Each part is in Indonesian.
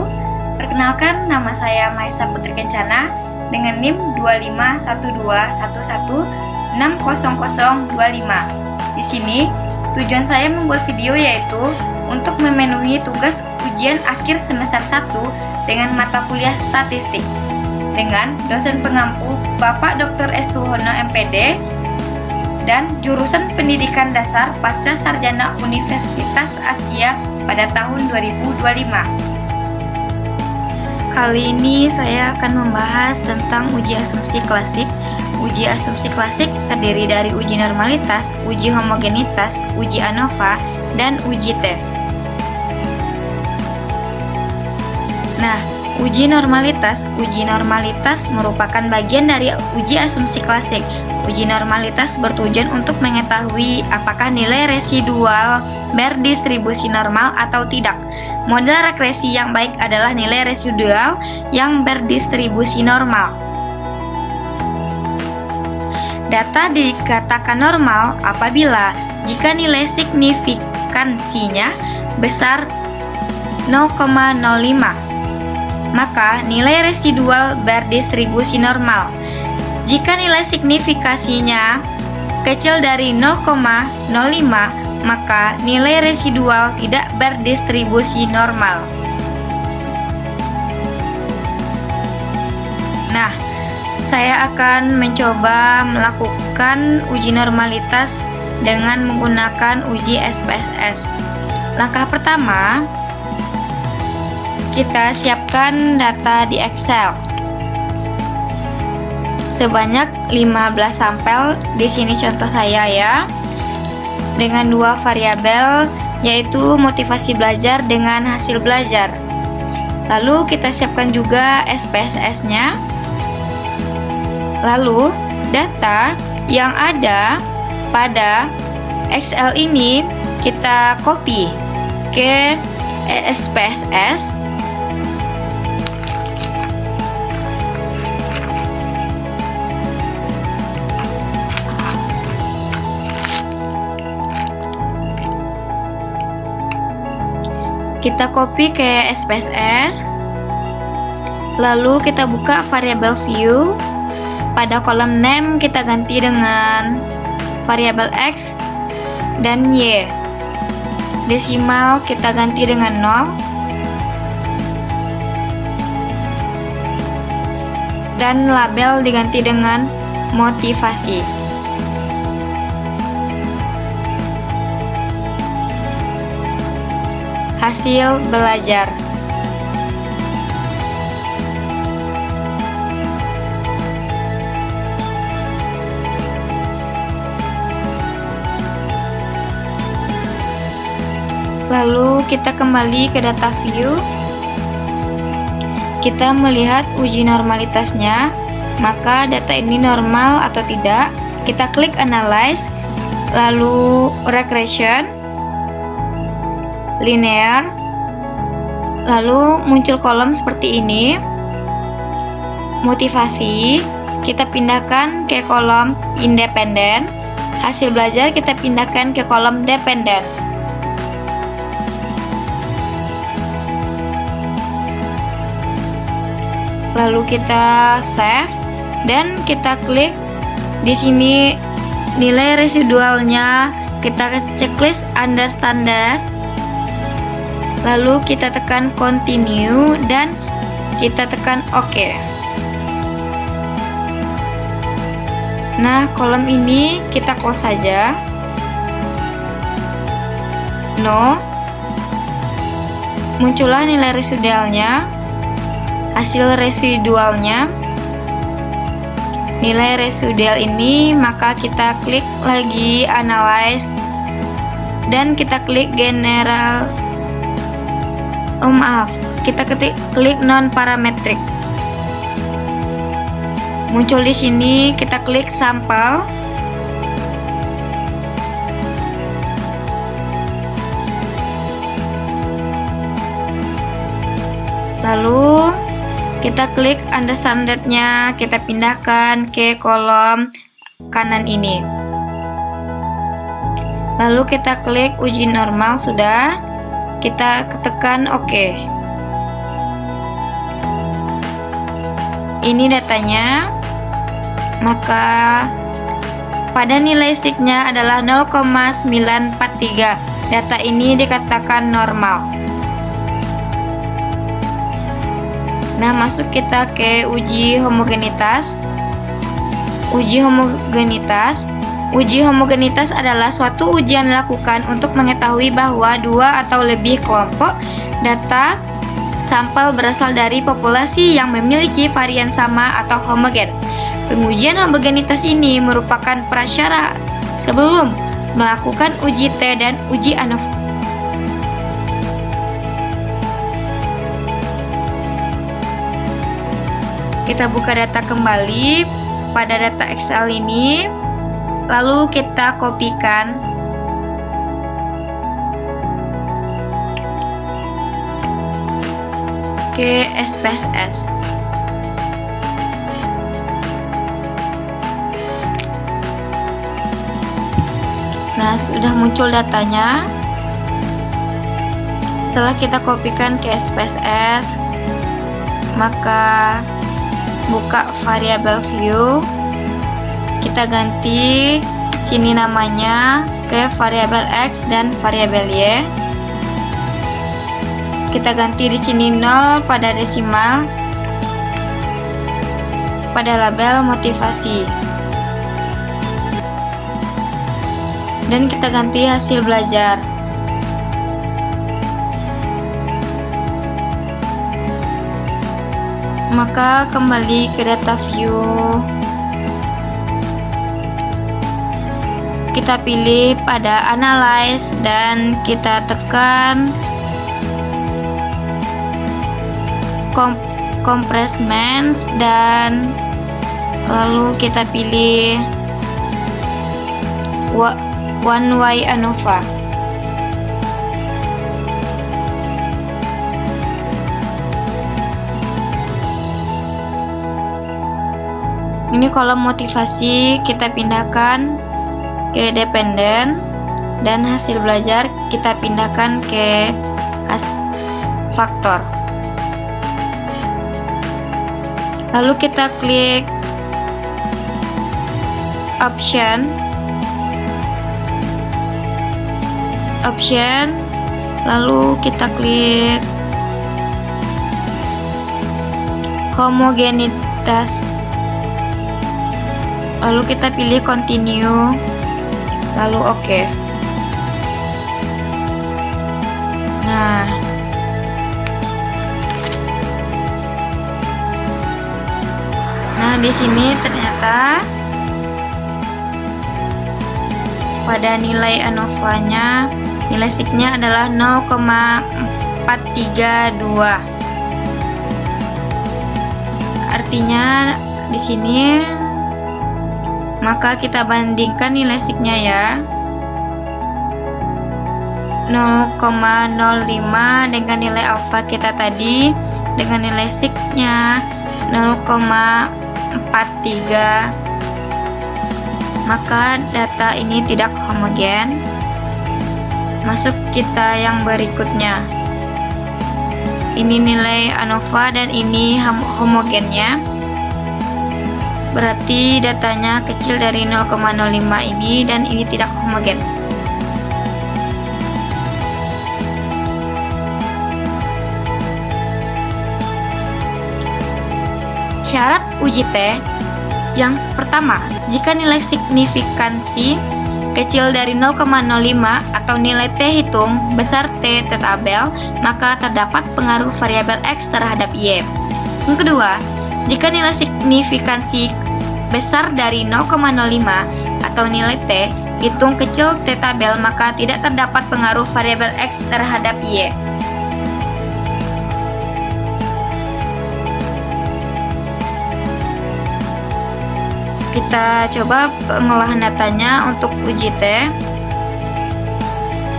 wabarakatuh. Perkenalkan, nama saya Maisa Putri Kencana dengan NIM 251211600025. Di sini, tujuan saya membuat video yaitu untuk memenuhi tugas ujian akhir semester 1 dengan mata kuliah statistik dengan dosen pengampu Bapak Dr. S. Tuhono MPD dan jurusan Pendidikan Dasar Pasca Sarjana Universitas Askia pada tahun 2025. Kali ini saya akan membahas tentang uji asumsi klasik. Uji asumsi klasik terdiri dari uji normalitas, uji homogenitas, uji ANOVA, dan uji T. Nah, uji normalitas merupakan bagian dari uji asumsi klasik. Uji normalitas bertujuan untuk mengetahui apakah nilai residual berdistribusi normal atau tidak. Model regresi yang baik adalah nilai residual yang berdistribusi normal. Data dikatakan normal apabila jika nilai signifikansinya besar 0,05, maka nilai residual berdistribusi normal. Jika nilai signifikasinya kecil dari 0,05, maka nilai residual tidak berdistribusi normal. Nah, saya akan mencoba melakukan uji normalitas dengan menggunakan uji SPSS. Langkah pertama, kita siapkan data di Excel. Sebanyak 15 sampel, di sini contoh saya ya. Dengan dua variabel yaitu motivasi belajar dengan hasil belajar. Lalu kita siapkan juga SPSS-nya. Lalu data yang ada pada Excel ini kita copy ke SPSS. Kita copy ke SPSS, lalu kita buka variabel view. Pada kolom name kita ganti dengan variabel X dan Y. Desimal kita ganti dengan 0 dan label diganti dengan motivasi. Hasil belajar. Lalu kita kembali ke data view. Kita melihat uji normalitasnya, maka data ini normal atau tidak. Kita klik analyze, lalu regression, linear, lalu muncul kolom seperti ini. Motivasi kita pindahkan ke kolom independen, hasil belajar kita pindahkan ke kolom dependen. Lalu kita save dan kita klik di sini nilai residualnya, kita checklist under standard. Lalu kita tekan continue dan kita tekan OK. Nah, kolom ini kita close saja. No. Muncullah nilai residualnya, hasil residualnya. Nilai residual ini, maka kita klik lagi analyze dan kita klik general. Kita klik non parametric. Muncul di sini, kita klik sampel. Lalu kita klik under standard-nya, kita pindahkan ke kolom kanan ini. Lalu kita klik uji normal sudah. Kita tekan OK. ini datanya, maka pada nilai sig-nya adalah 0,943. Data ini dikatakan normal. Nah, masuk kita ke uji homogenitas. Uji homogenitas adalah suatu ujian dilakukan untuk mengetahui bahwa dua atau lebih kelompok data sampel berasal dari populasi yang memiliki varian sama atau homogen. Pengujian homogenitas ini merupakan prasyarat sebelum melakukan uji T dan uji ANOVA. Kita buka data kembali pada data Excel ini, lalu kita kopikan ke SPSS. Nah, sudah muncul datanya. Setelah kita kopikan ke SPSS, maka buka variabel view, kita ganti sini namanya ke variabel X dan variabel Y. Kita ganti di sini 0 pada desimal, pada label motivasi, dan kita ganti hasil belajar. Maka kembali ke data view, kita pilih pada analyze dan kita tekan compressment dan lalu kita pilih one way ANOVA. Ini kolom motivasi kita pindahkan ke dependen dan hasil belajar kita pindahkan ke faktor. Lalu kita klik option, lalu kita klik homogenitas, lalu kita pilih continue, lalu oke. Nah, di sini ternyata pada nilai ANOVA-nya, nilai sig-nya adalah 0,432. Artinya di sini, maka kita bandingkan nilai sig-nya ya, 0,05 dengan nilai alfa kita tadi, dengan nilai sig-nya 0,43, maka data ini tidak homogen. Masuk kita yang berikutnya, ini nilai ANOVA dan ini homogennya, berarti datanya kecil dari 0,05 ini dan ini tidak homogen. Syarat uji T yang pertama, jika nilai signifikansi kecil dari 0,05 atau nilai T hitung besar T tabel, maka terdapat pengaruh variabel X terhadap Y. Yang kedua, jika nilai signifikansi besar dari 0,05 atau nilai T hitung kecil T tabel, maka tidak terdapat pengaruh variabel X terhadap Y. Kita coba pengolahan datanya untuk uji T.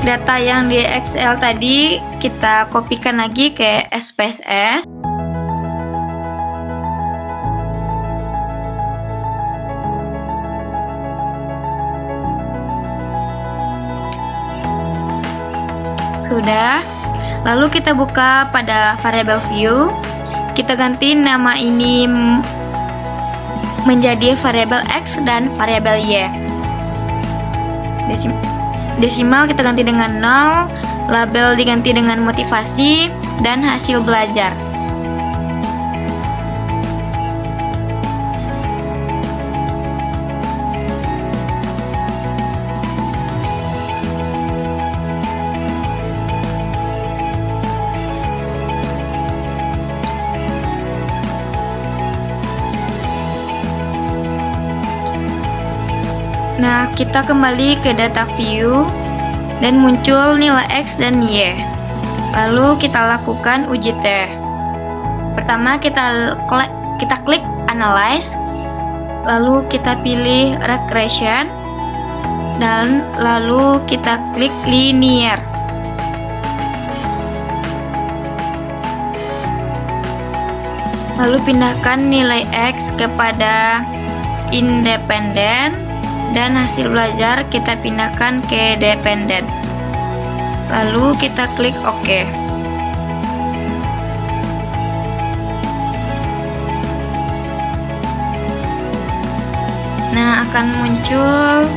Data yang di Excel tadi kita kopikan lagi ke SPSS. Sudah. Lalu kita buka pada variable view. kita ganti nama ini menjadi variabel X dan variabel Y. Desimal kita ganti dengan 0, label diganti dengan motivasi, dan hasil belajar. Nah, kita kembali ke data view dan muncul nilai X dan Y. Lalu kita lakukan uji T. Pertama kita klik analyze, lalu kita pilih regression, dan lalu kita klik linear. Lalu pindahkan nilai X kepada independen, dan hasil belajar kita pindahkan ke dependen. Lalu kita klik OK. Nah, akan muncul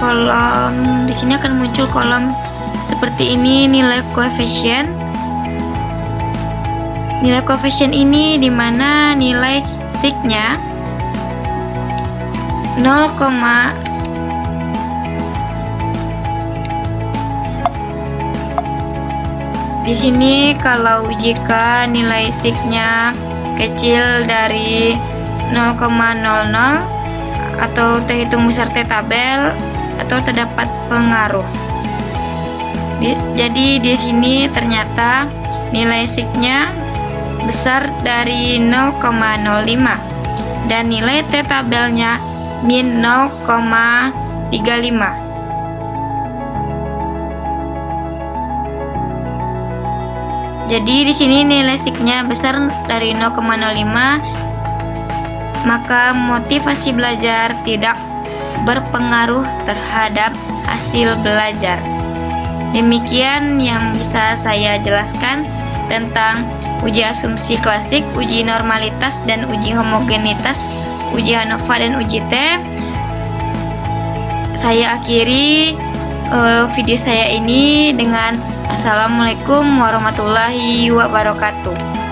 kolom, di sini akan muncul kolom seperti ini, nilai koefisien. Nilai koefisien ini dimana nilai sig-nya 0, di sini kalau jika nilai sig-nya kecil dari 0,00 atau terhitung besar T tabel atau terdapat pengaruh. Jadi di sini ternyata nilai sig-nya besar dari 0,05 dan nilai T tabelnya min 0,35. Jadi di sini nilai sig-nya besar dari 0,05, maka motivasi belajar tidak berpengaruh terhadap hasil belajar. Demikian yang bisa saya jelaskan tentang uji asumsi klasik, uji normalitas dan uji homogenitas, uji ANOVA dan uji T. Saya akhiri video saya ini dengan Assalamualaikum warahmatullahi wabarakatuh.